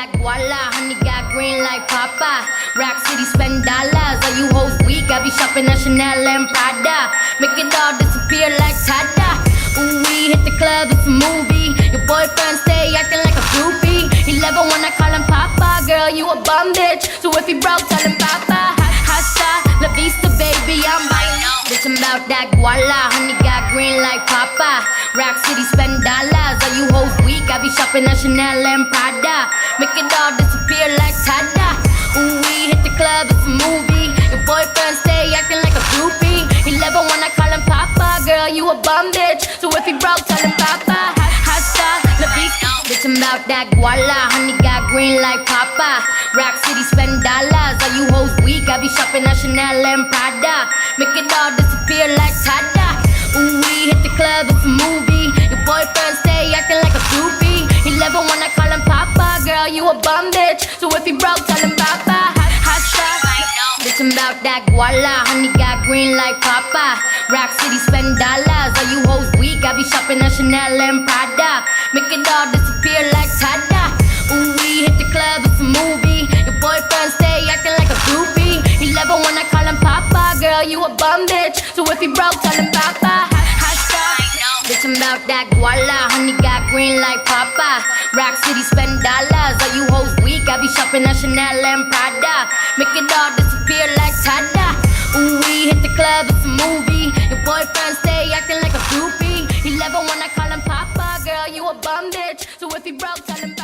that Gwola, honey got green like Papa. Rack City spend dollars, all you hoes weak. I be shopping at Chanel and Prada. Make it all disappear like Tada. Ooh, we hit the club, it's a movie. Your boyfriend stay acting like a groupie. He love it when I call him Papa. Girl, you a bum bitch, so if he broke, tell him Papa. Hasta la vista, baby, I'm biting. Bitch, I'm about that Gwola, honey got green like Papa. Rack City spend dollars, all you hoes weak. I be shopping at Chanel and Prada. Make it all disappear like Tada. Ooh, we hit the club, it's a movie. Your boyfriend stay acting like a groupie. He love it when I call him Papa. Girl, you a bum bitch, so if he broke, tell him Papa. Hasta la vista. Bitch, I'm about that Gwola, honey got green like Papa. Rack City spend dollars, all you hoes weak. I be shopping at Chanel and Prada. Make it all disappear like Tada. Ooh, we hit the club, it's a movie. Your boyfriend stay acting like a groupie. He love it when I call him Papa. Girl, you a bum bitch, so if he broke, tell him Papa. Hot shot. Bitch, I'm about that Gwola, honey got green like Papa. Rack City spend dollars, all you hoes weak. I be shopping at Chanel and Prada. Make it all disappear like Tada. Ooh, we hit the club, it's a movie. Your boyfriend stay acting like a groupie. He love it when I call him Papa. Girl, you a bum bitch, so if he broke, tell him Papa. Hot shot. Bitch, I'm about that Gwola, honey got green like Papa. Rack City spend dollars, all you hoes weak. I be shopping at Chanel and Prada. Make it all disappear like Tada. Ooh, we hit the club, it's a movie. Your boyfriend stay acting like a groupie. He love it when I call him Papa. Girl, you a bum bitch, so if he broke, tell him Papa.